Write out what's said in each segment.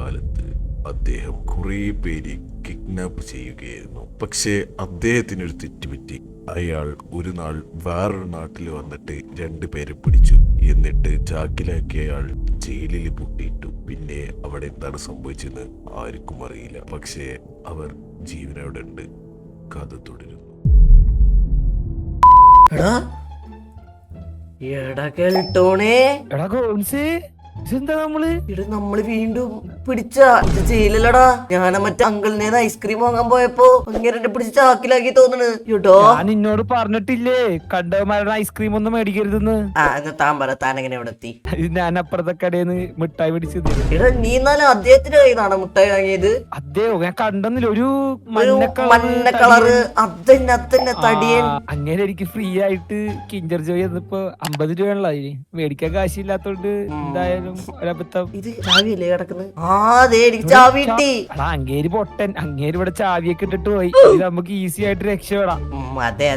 കാലത്ത് അദ്ദേഹം കുറെ പേര് കിഡ്നാപ്പ് ചെയ്യുകയായിരുന്നു. പക്ഷേ അദ്ദേഹത്തിനൊരു തെറ്റുപറ്റി. അയാൾ ഒരു നാൾ വേറൊരു നാട്ടിൽ വന്നിട്ട് 2 പേരെ പിടിച്ചു. എന്നിട്ട് ചാക്കിലാക്കി അയാൾ ജയിലിൽ പൂട്ടിയിട്ടു. പിന്നെ അവിടെ എന്താണ് സംഭവിച്ചെന്ന് ആർക്കും അറിയില്ല. പക്ഷേ അവർ ജീവനോടെ ഉണ്ട്. കഥ തുടരുന്നു. നമ്മള് വീണ്ടും പിടിച്ച ജയിലല്ലടാ. ഞാൻ മറ്റേ അങ്കിളിനെ ഐസ്ക്രീം വാങ്ങാൻ പോയപ്പോ അങ്ങനെ പിടിച്ച് ചാക്കിലാക്കി തോന്നണ്. നിന്നോട് പറഞ്ഞിട്ടില്ലേ കണ്ടവന്മാരുടെ ഐസ്ക്രീം ഒന്നും മേടിക്കരുതെന്ന്? താൻ പറ, താൻ എങ്ങനെ ഇവിടെ എത്തി? ഞാൻ അപ്പുറത്തെ കടയിന്ന് മിഠായി പിടിച്ചത്. നീ എന്നാലും അദ്ദേഹത്തിന്റെ കയ്യിന്നാണ് മിഠായി വാങ്ങിയത്? അദ്ദേഹം ഞാൻ കണ്ടെന്നില്ല, ഒരു മഞ്ഞ കളറ് അതന്നെ തടിയൻ. അങ്ങനെ എനിക്ക് ഫ്രീ ആയിട്ട് കിഞ്ചർ ജോയ് എന്നിപ്പോ 50 രൂപയുള്ള മേടിക്കാൻ കാശില്ലാത്തോണ്ട് എന്തായാലും ഒരബദ്ധം. ഇത് ചാവിയല്ലേ കിടക്കുന്നത്? എനിക്ക് ചാവി കിട്ടി. അങ്ങേര് പൊട്ടൻ, അങ്ങേര് ഇവിടെ ചാവിയൊക്കെ ഇട്ടിട്ട് പോയി. നമുക്ക് ഈസി ആയിട്ട് രക്ഷപ്പെടാം. അതെ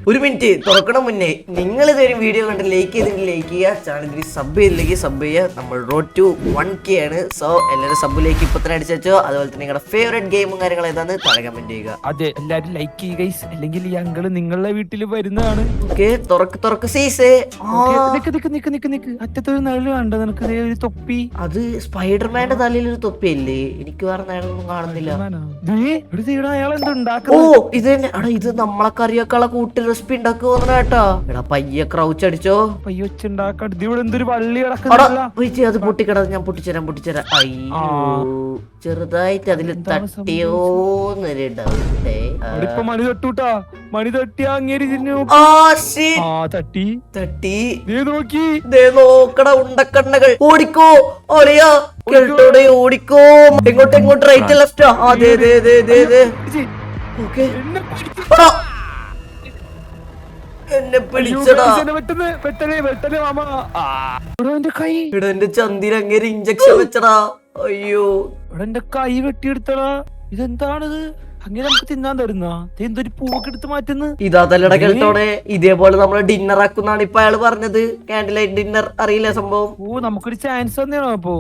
ഒരു മിനിറ്റ്, തുറക്കണ മുന്നേ നിങ്ങൾ ഇതൊരു വീഡിയോ കണ്ട് ലൈക്ക് ചെയ്തിട്ട് ലൈക്ക് ചെയ്യുക, ചാനലിൽ സബ് ചെയ്തില്ലെങ്കിൽ സബ് ചെയ്യുക. നമ്മൾ റോഡ് ടു 1K ആണ്. സോ എല്ലാവരും സബിലേക്ക് ഇപ്പൊ തന്നെ അടിച്ചോ. അതുപോലെ തന്നെ നിങ്ങളുടെ ഫേവറേറ്റ് ഗെയിമും കാര്യങ്ങളും ഏതാണ് താഴെ കമന്റ് ചെയ്യുക. അതെ, എല്ലാരും ലൈക്ക് ചെയ്യുക, അല്ലെങ്കിൽ ഈ അങ്കിള് നിങ്ങളുടെ വീട്ടിൽ വരുന്നതാണ്. ഓക്കെ, തുറക്ക് സീസേ. അറ്റത്തൊരു നിഴല് കണ്ടോ നിനക്ക്? ഒരു തൊപ്പി. അത് സ്പൈഡർമാന്റെ തലയിൽ ഒരു തൊപ്പിയല്ലേ? എനിക്ക് വേറെ നിഴലൊന്നും കാണുന്നില്ല. ഇത് തന്നെ. ഇത് നമ്മളെ കറിയൊക്കെയുള്ള കൂട്ടി റെസിപ്പി ഉണ്ടാക്കുക കേട്ടോ. എടാ പയ്യെ ക്രൗച്ച് അടിച്ചോ. എന്തൊരു വള്ളി അത് പൊട്ടിക്കട, ഞാൻ പൊട്ടിച്ചരാം. അയ്യോ, ചെറുതായിട്ട് അതില് തട്ടിയോന്നൊരു ഡൗട്ടേ. മണി തട്ടൂട്ടാ, മണി തട്ടി അങ്ങേരി തട്ടി നോക്കി നോക്കട ഉണ്ടക്കണ്ണകൾ. ഓടിക്കോ ഓടിയാ കേട്ടോടെ, ഓടിക്കോ. എങ്ങോട്ട് റൈറ്റ് ലെഫ്റ്റ്? അതെ എന്നെ പിടിച്ചടാ. എന്റെ ചന്തിയിൽ അങ്ങേര് ഇഞ്ചക്ഷൻ വെച്ചടാ. അയ്യോ, എന്റെ കൈ വെട്ടിയെടുത്തടാ. ഇതെന്താണിത്? അങ്ങനെ നമുക്ക് തിന്നാൻ തരുന്ന എന്തൊരു പൂവൊക്കെ എടുത്ത് മാറ്റുന്നു? ഇതല്ലട കേട്ടോടെ, ഇതേപോലെ നമ്മൾ ഡിന്നർ ആക്കുന്നാണ് ഇപ്പൊ അയാള് പറഞ്ഞത്. കാൻഡിൽ ലൈറ്റ് ഡിന്നർ അറിയില്ല സംഭവം. നമുക്കൊരു ചാൻസ് തന്നെയാണോ? അപ്പൊ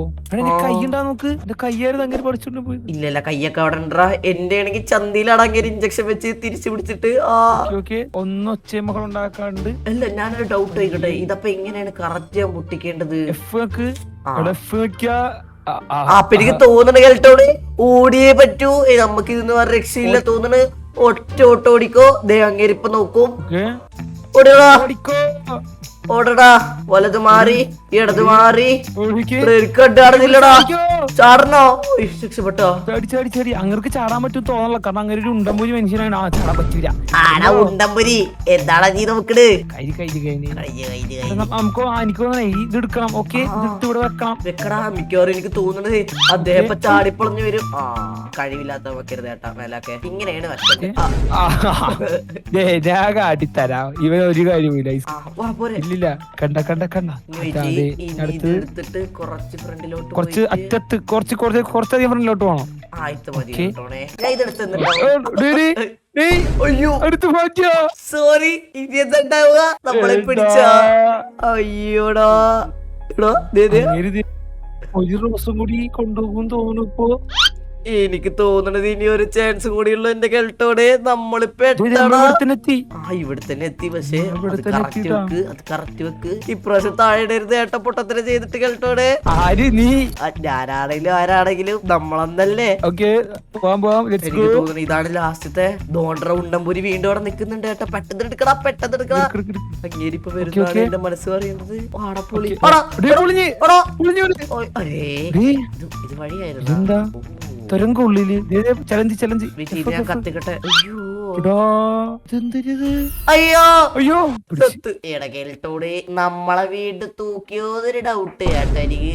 കൈ ഉണ്ടാ നോക്ക്. എന്റെ കയ്യായിരുന്നു അങ്ങനെ പഠിച്ചോണ്ട് പോയി. ഇല്ലല്ല, കയ്യൊക്കെ അവിടെ ഉണ്ടാ. എന്റെ ആണെങ്കിൽ ചന്തിയിലാണ് അങ്ങനെ ഇഞ്ചക്ഷൻ വെച്ച് തിരിച്ചു പിടിച്ചിട്ട്. ഒന്ന് ഒച്ചമകൾ ഉണ്ടാക്കാണ്ട്. അല്ല, ഞാനൊരു ഡൗട്ട് ആയിക്കോട്ടെ, ഇതപ്പൊ എങ്ങനെയാണ് കറക്റ്റ് ഞാൻ പൊട്ടിക്കേണ്ടത്? അപ്പൊ എനിക്ക് തോന്നണ കേട്ടോടെ ഓടിയേ പറ്റൂ. നമുക്ക് ഇതെന്ന് പറഞ്ഞ രക്ഷയില്ല തോന്നണ്. ഒറ്റ ഓടിക്കോ. ദേ അങ്ങേര് ഇപ്പൊ നോക്കും. ഓടടാ. വലത് മാറി, ഇടത് മാറി. കാണുന്നില്ലടാ. ചാടണോ? രക്ഷപ്പെട്ടോ? അങ്ങനെ ചാടാൻ പറ്റും തോന്നല. കാരണം അങ്ങനെ ഒരു ഉണ്ടമ്പൂരി മനുഷ്യനാണ്. ചാടാൻ പറ്റൂല. ആടാ ഉണ്ടമ്പൂരി, എന്താടാ നീ നോക്കണ്? നമുക്ക് എനിക്ക് ഇത് എടുക്കണം. ഓക്കെ, ഇവിടെ വെക്കടാ. മിക്കവാറും എനിക്ക് തോന്നുന്നത് അദ്ദേഹം ഇപ്പൊ ചാടിപ്പൊളഞ്ഞു വരും. കഴിവില്ലാത്ത വെക്കരുത് ഏട്ടാ. മേലൊക്കെ ഇങ്ങനെയാണ് ഞാൻ കാട്ടിത്തരാം. ഇവൻ ഒരു കാര്യമില്ല. ഇല്ലില്ല, കണ്ട കുറച്ച് അറ്റത്ത് കുറച്ചധികം ഫ്രണ്ടിലോട്ട് പോകണം. അടുത്ത് മാറ്റിയോ? സോറി, ഇനി എന്താണ്ടാവുക? നമ്മളെ പിടിച്ച. അയ്യോടാ. ഒരു ദിവസം കൂടി കൊണ്ടുപോകും തോന്നുന്നു. ഇപ്പൊ എനിക്ക് തോന്നണത് ഇനി ഒരു ചാൻസ് കൂടിയുള്ള എന്റെ കേട്ടോടെ. നമ്മളിപ്പോ ഇവിടെ തന്നെ എത്തി. പക്ഷെ അത് കറക്റ്റ് വെക്ക്. ഇപ്രാവശ്യം താഴെ ഏട്ട പൊട്ടത്തിനെ ചെയ്തിട്ട് കേട്ടോടെ. ആരാണെങ്കിലും നമ്മളന്നല്ലേ. എനിക്ക് തോന്നുന്നു ഇതാണ് ലാസ്റ്റത്തെ ദോണ്ടറ ഉണ്ടമ്പൂരി. വീണ്ടും അവിടെ നിക്കുന്നുണ്ട് ഏട്ടാ. പെട്ടെന്ന് എടുക്കടാ. അങ്ങേരിപ്പൊ വരുന്നതാണ് എന്റെ മനസ്സ് പറയുന്നത്. ഇത് വഴിയായിരുന്നു. തുരങ്കുള്ളില് ചലഞ്ച് ഞാൻ കത്തിക്കട്ടെ. അയ്യോ ഇടകേട്ടോടെ നമ്മളെ വീട് തൂക്കിയോന്നൊരു ഡൗട്ട് കേട്ടോ എനിക്ക്.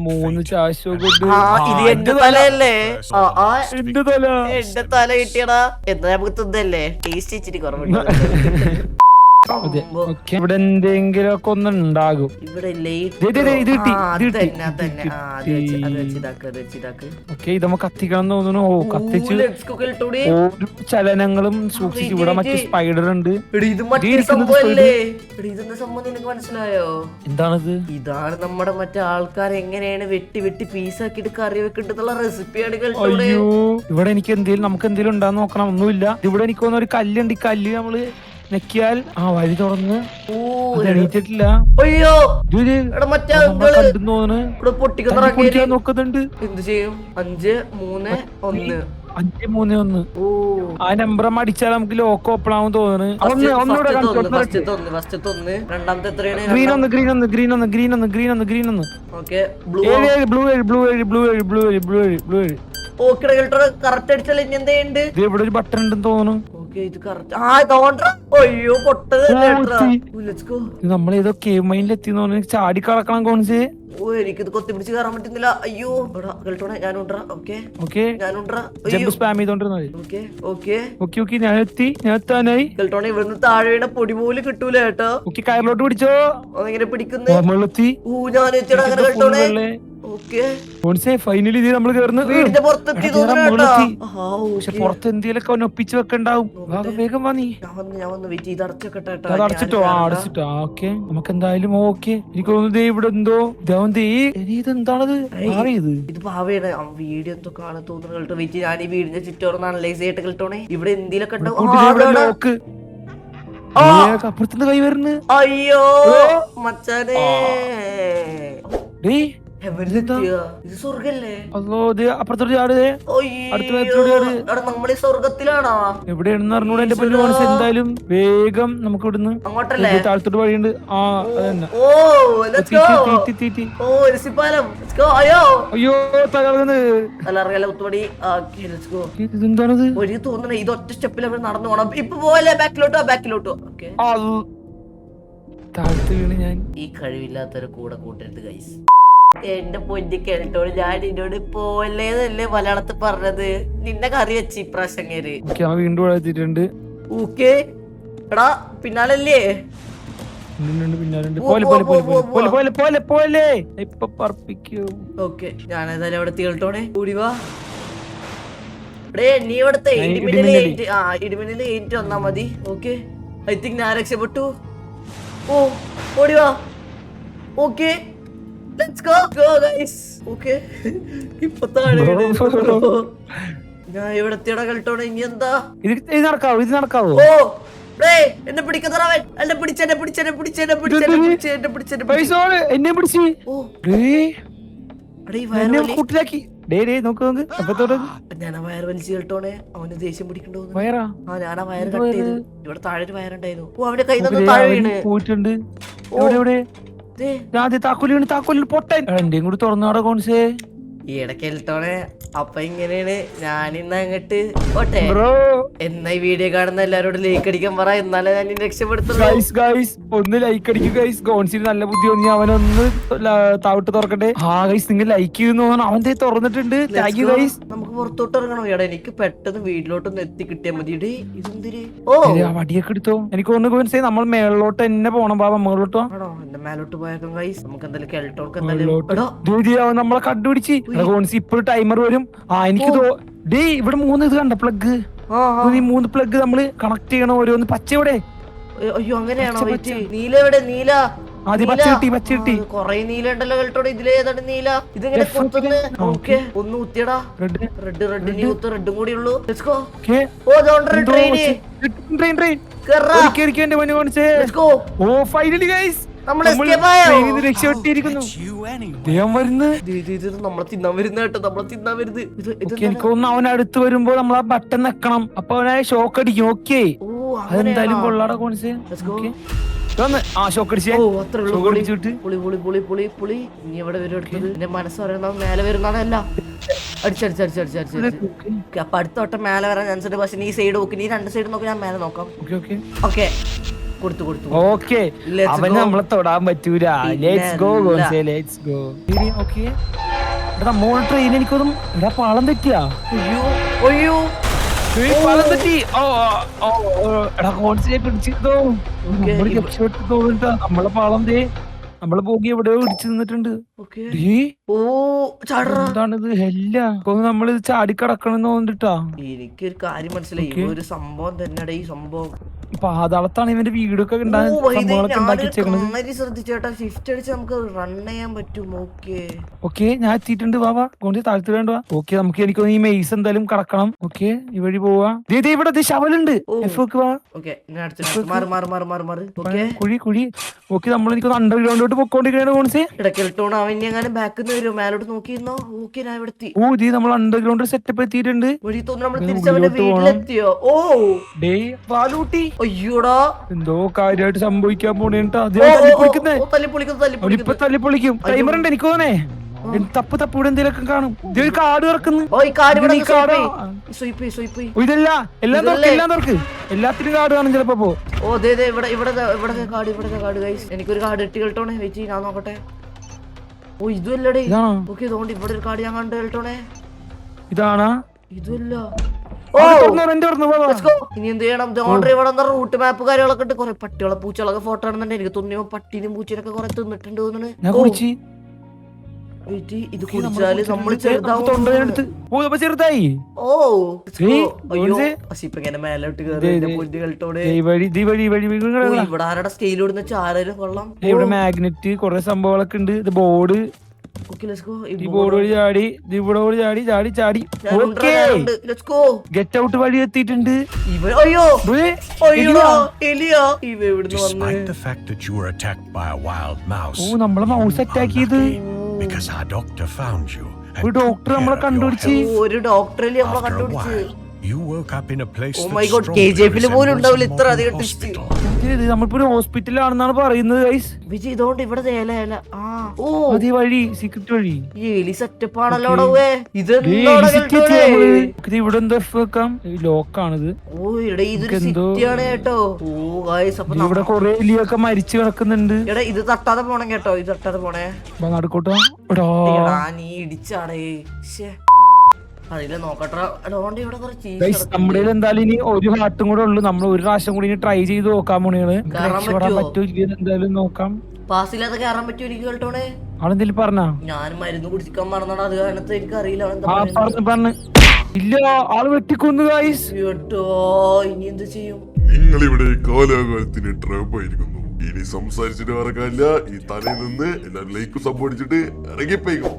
3 ചാശോ കൊണ്ട്. ഇത് എന്റെ തലയല്ലേ? എന്റെ തല കിട്ടിയടാ. എന്താ നമുക്ക് തിന്നല്ലേ? ടേസ്റ്റ് ഇച്ചിരി കുറവുണ്ട്. അതെ ഓക്കെ ഇവിടെ എന്തെങ്കിലും ഒക്കെ ഒന്ന് ഉണ്ടാകും. ഇവിടെ ലൈറ്റ് ഇത് കിട്ടി. ഓക്കെ ഇത് നമുക്ക് കത്തിക്കണം തോന്നുന്നു. ഓ കത്തിച്ച് ഓരോ ചലനങ്ങളും സൂക്ഷിച്ചു. ഇവിടെ മറ്റേ സ്പൈഡർ ഉണ്ട്. മനസ്സിലായോ എന്താണത്? ഇതാണ് നമ്മുടെ മറ്റേ ആൾക്കാർ എങ്ങനെയാണ് വെട്ടി വെട്ടി പീസാക്കിട്ട് കറി വെക്കിട്ടുള്ള റെസിപ്പിയാണ്. അയ്യോ ഇവിടെ എനിക്ക് നമുക്ക് എന്തെങ്കിലും ഉണ്ടാന്ന് നോക്കണം. ഒന്നുമില്ല. ഇവിടെ എനിക്ക് തോന്നുന്ന ഒരു കല്ലുണ്ട്. ഈ കല്ല് നമ്മള് നെക്കിയാൽ വഴി തുറന്ന് എണീറ്റിട്ടില്ല. അയ്യോ നോക്കുന്നുണ്ട്. എന്ത് ചെയ്യും? 5 3 1 5 3 1 ആ നമ്പർ അടിച്ചാൽ നമുക്ക് ലോക്ക് ഓപ്പൺ ആവും തോന്നുന്നു. രണ്ടാമത്തെ എത്രയാണ്? ഗ്രീൻ ഒന്ന് ഗ്രീൻ ഒന്ന് ഗ്രീൻ ഒന്ന് ഗ്രീൻ ഒന്ന് ഗ്രീൻ ഒന്ന് ഗ്രീൻ ഒന്ന് blue blue blue blue blue blue blue correct അടിച്ചാൽ ഇനി എന്തുണ്ട്? ഇവിടെ ഒരു ബട്ടൺ ഉണ്ടെന്ന് തോന്നുന്നു. നമ്മളേതോ കേവ് മൈനിൽ എത്തിന്ന് തോന്നുന്നു. ചാടി കളക്കണം കോൺസ്. എനിക്കിത് കൊത്തി പിടിച്ച് കയറാൻ പറ്റുന്നില്ല. അയ്യോ ഞാൻ എത്താനായി. ഇവിടുന്ന് താഴെ വീണ പൊടി പോലും കിട്ടൂല കേട്ടോ. കയറിലോട്ട് പിടിച്ചോ. അതെങ്ങനെ പിടിക്കുന്നേ? ഞാൻ എത്തിയടാ അങ്ങനെ കേട്ടോണേ. ഫൈനലി നമ്മൾ വീടിന്റെ പുറത്തെത്തി. പക്ഷെ പുറത്ത് എന്തെങ്കിലുമൊക്കെ ഒപ്പിച്ച് വെക്കണ്ടാവും. വേഗം വാ നീ. ഞാൻ വന്ന് വെയിറ്റ് ചെയ്ത് അടച്ചോട്ടെ. അത് അടച്ചിട്ടോ? അടച്ചിട്ടോ. ഓക്കെ നമുക്ക് എന്തായാലും ഓക്കെ. എനിക്ക് തോന്നുന്നത് ഇവിടെ എന്തോ ഇതെന്താണത്? ഇത് പാവയാണ്. വീഡിയോ എന്തോ കാണാൻ തോന്നുന്നു കേട്ടോ. വെയിറ്റ് ഞാൻ ഈ വീടിന്റെ ചുറ്റോറന്ന് അനലൈസ് ചെയ്തിട്ട് കേട്ടോണേ. ഇവിടെ എന്തെങ്കിലുമൊക്കെ അപ്പുറത്തുനിന്ന് കൈ വരുന്നു. അയ്യോ മച്ചാനേ ഇത് സ്വർഗല്ലേ? നമ്മളീ സ്വർഗത്തിലാണോ? എവിടെയാണെന്ന് അറിഞ്ഞൂടെ എന്റെ പൊന്നു മനസ്സ്. എന്തായാലും വേഗം നമുക്ക് ഇവിടുന്ന് അങ്ങോട്ടല്ലേ? താഴത്തോട്ട് വഴിയുണ്ട്. അയ്യോ തകർന്ന് ഇതെന്താണത്? ഒരു തോന്നണ ഇത് ഒറ്റ സ്റ്റെപ്പിൽ അവർ നടന്നു പോണം. ഇപ്പൊ പോലെ ബാക്കിലോട്ടോ. താഴത്ത് വീണ് ഞാൻ. ഈ കഴിവില്ലാത്തൊരു കൂടെ കൂട്ടരുത് ഗൈസ്. എന്റെ പൊന്നി കേട്ടോട് ഞാൻ എന്നോട് പോലേതല്ലേ മലയാളത്തിൽ പറഞ്ഞത്. നിന്നെ കറി വെച്ച് ഇപ്രാശങ്ങര് വീണ്ടും വളർത്തിട്ടുണ്ട്. ഓക്കെ എടാ പിന്നാലല്ലേ? ഓക്കെ ഞാനേതായാലും അവിടെ കേട്ടോണേ. കൂടിവാ നീ ഇവിടുത്തെ ഇടിമിന്നൽ ഏറ്റ് വന്നാ മതി. ഓക്കെ ഐ തിങ്ക് ഞാൻ രക്ഷപ്പെട്ടു. ഓടിവാ. Okay let's go guys. okay ഇപ്പൊ താഴെ ഞാൻ ഇവിടെ എത്തിയടാ കേട്ടോണേ. ഇനി എന്താ ഇത് നടക്കാവോ? എന്നെ പിടിക്കുന്നവൻ എന്നെ പിടിച്ച് കൂട്ടിലാക്കി. ഞാൻ വയർ വലിച്ചു കേട്ടോണേ. അവന് ദേഷ്യം പിടിക്കണ്ടോ? ഞാൻ ആ വയർ കട്ട് ചെയ്ത് ഇവിടെ താഴെ ഒരു വയറുണ്ടായിരുന്നു. അവന്റെ കയ്യിൽ നിന്ന് താഴെ വീണ് പോയിട്ടുണ്ട്. താക്കോലിന് പൊട്ടൻ. എന്റെയും കൂടി തുറന്നോടെ കോൺസേ. ഈ ഇടയ്ക്കോണേ. അപ്പൊ ഇങ്ങനെയാണ് ഞാനിന്ന് അങ്ങട്ട് പോട്ടെ. എന്നാ ഈ വീഡിയോ കാണുന്ന എല്ലാരോടും ലൈക്ക് അടിക്കാൻ പറ. എന്നാലേ ഞാൻ രക്ഷപ്പെടുത്തുള്ളൂ. ഒന്ന് ലൈക്ക് അടിക്കും ഗൈസ്. ഗോൺസിന് നല്ല ബുദ്ധി തോന്നി. അവനൊന്ന് താവിട്ട് തുറക്കട്ടെ. നിങ്ങൾ ലൈക്ക് ചെയ്യുന്ന അവന്റെ തുറന്നിട്ടുണ്ട്. Thank you guys. നമുക്ക് പുറത്തോട്ട് ഇറങ്ങണം. എടാ എനിക്ക് പെട്ടെന്ന് വീട്ടിലോട്ടൊന്ന് എത്തി കിട്ടിയാൽ മതി. ഇതെന്തിരി വടിയൊക്കെ എടുത്തോ? എനിക്ക് ഒന്ന് ഗോൺസേ നമ്മൾ മേളിലോട്ട് തന്നെ പോണം. ബാബ മേളിലോട്ടോ. എന്റെ മേലോട്ട് പോയേക്കാം ഗൈസ്. നമുക്ക് എന്തായാലും കേൾട്ടോർക്ക് എന്തായാലും നമ്മളെ കണ്ടുപിടിച്ച് ഇപ്പോഴും ടൈമർ വരും. എനിക്ക് ഇവിടെ 3 ഇത് കണ്ട പ്ലഗ്. ഈ 3 പ്ലഗ് നമ്മള് കണക്ട് ചെയ്യണം. ഓരോന്ന് പച്ച എവിടെ? അയ്യോ അങ്ങനെയാണോ? നീല എവിടെ? നീല പച്ച കിട്ടി. കൊറേ നീല ഉണ്ടല്ലോ കേട്ടോടെ. ഇതിലേതാണ് നീല? ഇതിങ്ങനെ ഓക്കെ ഒന്ന് കുത്തിയടാ. റെഡ് നീ കുത്ത്. റെഡും കൂടി ഉള്ളൂ. ഫൈനലി ഗൈസ് രക്ഷപ്പെട്ടിരിക്കുന്നു. എനിക്കൊന്ന് അവൻ അടുത്ത് വരുമ്പോ നമ്മൾ ആ ബട്ടൺ വെക്കണം. അപ്പൊ അവനെ ഷോക്ക് അടിക്കും. ഓക്കെ അതെന്തായാലും കൊള്ളാടാ കോൺസേ. ഷോക്ക് അടിച്ചിട്ട് മനസ്സ് പറയുന്ന മേലെ വരുന്നതല്ല. അപ്പൊ അടുത്ത വട്ടം മേലെ വരാൻ ചാൻസ് ഉണ്ട്. പക്ഷെ നീ സൈഡ് നോക്ക്. നീ 2 സൈഡ് നോക്കി. ഞാൻ മേലെ നോക്കാം. ഓക്കെ കൊടുത്തു. ഓക്കെ അവന് നമ്മളെ തൊടാൻ പറ്റൂല. ലെറ്റ്സ് ഗോ ഗോൺസേ. Let's go. ഓക്കെ മോൾ ട്രെയിൻ എനിക്കൊന്നും പാളം തെറ്റിയാ. അയ്യോ പാലം തെറ്റി. ഓ ഓ ഓ, എടാ കോൺസിനെ പിടിച്ചിട്ടോ. Okay, നമ്മള് രക്ഷപ്പെട്ടു തോന്നിട്ടാ. നമ്മളെ പാളം ദേ നമ്മളെ പോകി എവിടെയോ ഇടിച്ചു നിന്നിട്ടുണ്ട്. ഓക്കെ. ഡീ, ഓ ചാടറ. എന്താണിത് ഹെല്ല. അപ്പൊ നമ്മള് ചാടി കിടക്കണം തോന്നിട്ടാ. എനിക്കൊരു കാര്യം മനസ്സിലായി. Okay. ഒരു സംഭവം തന്നെടാ ഈ സംഭവം. പാതാളത്താണ് ഇവന്റെ വീടൊക്കെ ഉണ്ടായ സംഭവങ്ങളൊക്കെ ഉണ്ടാക്കി വെച്ചേക്കണത്. നന്നായി ശ്രദ്ധിച്ചേട്ടാ. ഷിഫ്റ്റ് അടിച്ച് നമുക്ക് റൺ ചെയ്യാൻ പറ്റും. ഓക്കെ ഓക്കെ, ഞാൻ എത്തിയിട്ടുണ്ട്. വാ കൊണ്ട് താഴ്ത്തി വേണ്ട. ഓക്കെ, നമുക്ക് എനിക്കൊന്ന് ഈ മെയ്സ് എന്തായാലും കടക്കണം. ഓക്കെ, ഈ വഴി പോവാ. ദേ ഇവിടെ ശവലുണ്ട്. വാ. ഓക്കെ. മാറി. ഓക്കെ. കുഴി. ഓക്കെ, നമ്മൾ എനിക്കൊന്ന് അണ്ടർഗ്രൗണ്ടിലോട്ട് പൊക്കോണ്ടിരിക്കണ കോൺസേ. ഇടയ്ക്കിട്ടോണ് അവൻ എങ്ങനെ ബാക്കിൽ നിന്ന് വരുമോ? മേലോട്ട് നോക്കിയിരുന്നോ? ഓക്കെ, ഞാൻ ഇവിടെ എത്തി. ഓ ദേ നമ്മൾ അണ്ടർഗ്രൗണ്ട് സെറ്റപ്പ് എത്തിയിട്ടുണ്ട്. വഴി തോന്നുന്നു നമ്മൾ തിരിച്ചവന്റെ വീട്ടിലെത്തിയോ? ഓ ഡേ പാലൂട്ടി. അയ്യോടാ, എന്തോ കാര്യമായിട്ട് സംഭവിക്കാൻ പോണേട്ടാ. തല്ലിപ്പൊളിക്കുന്നു. ഇപ്പൊ തല്ലിപ്പൊളിക്കും. ടൈമർ ഉണ്ട് എനിക്ക് തോന്നേ. തപ്പ് ഇവിടെ എന്തെങ്കിലുമൊക്കെ കാണും. ഇത് ഒരു കാട് കിടക്കുന്നു. ഓ ഈ കാട് ഇവിടെ ഈ കാട് സ്വൈപ്പ്. ഓ, ഇതല്ല എല്ലാം തുറക്ക്. എല്ലാത്തിനും കാട് കാണും ചിലപ്പോ. ഓ ദേ ഇവിടെ കാട് ഗൈസ്. എനിക്കൊരു കാട് ഇട്ട് കേട്ടോണേ. വെയിറ്റ് ഞാൻ നോക്കട്ടെ. ഓ ഇതുമല്ലടേ. ഓക്കെ, ഇതുകൊണ്ട് ഇവിടെ ഒരു കാട് ഞാൻ കണ്ടു കേട്ടോണേ. ഇതാണാ? ഇതുമല്ല. Let's go. ഇനി എന്ത് ചെയ്യണം? ഓൾറെഡി ഇവിടെ റൂട്ട് മാപ്പ് കാര്യങ്ങളൊക്കെ ഉണ്ട്. കുറെ പട്ടികളെ പൂച്ചകളൊക്കെ ഫോട്ടോ ആണെന്നുണ്ട്. എനിക്ക് തോന്നിയോ പട്ടീനും പൂച്ചനൊക്കെ കുറെ തിന്നിട്ടുണ്ട് തോന്നുന്നു. ഇത് കുടിച്ചാല് നമ്മള് ചെറുതായി. ഓ ഇങ്ങനെ മേലോട്ട് ഇവിടെ ആരുടെ സ്റ്റൈൽ ഇടുന്ന ചാരലും കൊള്ളാം. ഇവിടെ മാഗ്നറ്റ് കുറെ സംഭവങ്ങളൊക്കെ ഉണ്ട്. ഇത് ബോർഡ്. ഗെറ്റ് ഔട്ട് വഴി എത്തിയിട്ടുണ്ട്. Despite the fact that you were attacked by a wild mouse, ഓ നമ്മളെ മൗസ് അറ്റാക്ക് ചെയ്ത്. because our doctor found you. ഒരു ഡോക്ടർ നമ്മളെ കണ്ടുപിടിച്ച്. ഒരു ഡോക്ടറിൽ നമ്മളെ കണ്ടുപിടിച്ച്. You woke up in a place Oh my god, KJP ല് പോലും ഉണ്ടാവില്ല ഇത്ര അധികം twist. നമ്മളിപ്പോ ഒരു ഹോസ്പിറ്റലാണെന്നാണ് പറയുന്നത് ഗൈസ്. വിജയ് ഇതുകൊണ്ട് ഇവിടെ അതേ വഴി, സീക്രട്ട് വഴി. എലി സെറ്റപ്പ് ആണല്ലോ. ഇവിടെ എന്താ വെക്കാം? ലോക്കാണിത്. ഓ ഇവിടെ ഇതൊരു സിറ്റിയാണ് കേട്ടോ. ഓ ഗൈസ്, അപ്പൊ ഇവിടെ കൊറേ എലിയൊക്കെ മരിച്ചു കിടക്കുന്നുണ്ട്. എടാ ഇത് തട്ടാതെ പോണം കേട്ടോ. ഇത് തട്ടാതെ പോണേ. നടക്കോട്ടോ. നീ ഇടിച്ചാടേ. അതില് നോക്കട്ടെ. നമ്മുടെ എന്തായാലും ഇനി ഒരു ഹാർട്ടും കൂടെ ഉള്ളു. നമ്മൾ ഒരു പ്രാവശ്യം കൂടി ഇനി ട്രൈ ചെയ്ത് നോക്കാൻ പോണേണ്. എന്തായാലും നോക്കാം. പാസില്ലാതെ കയറാൻ പറ്റുമോ എനിക്ക് കേട്ടോണേ? ആളെന്തേലും പറഞ്ഞാ? ഞാൻ മരുന്ന് കുടിക്കാൻ മറന്നടാ. അത് കാരണത്ത് എനിക്ക് അറിയില്ല. പറഞ്ഞു ഇല്ല, ആള് വെട്ടിക്കൊന്നു ഗൈസ്. കേട്ടോ, ഇനി എന്ത് ചെയ്യും? നിങ്ങളിവിടെ കാലാകാലത്തിന് ട്രാപ്പായിരിക്കുന്നു. ഇനി സംസാരിച്ചിട്ട് ഇറക്കാനില്ല. ഈ തലയിൽ നിന്ന് എല്ലാവരും ലൈക്ക് സപ്പോർട്ട് ഇറങ്ങിപ്പോയിക്കും.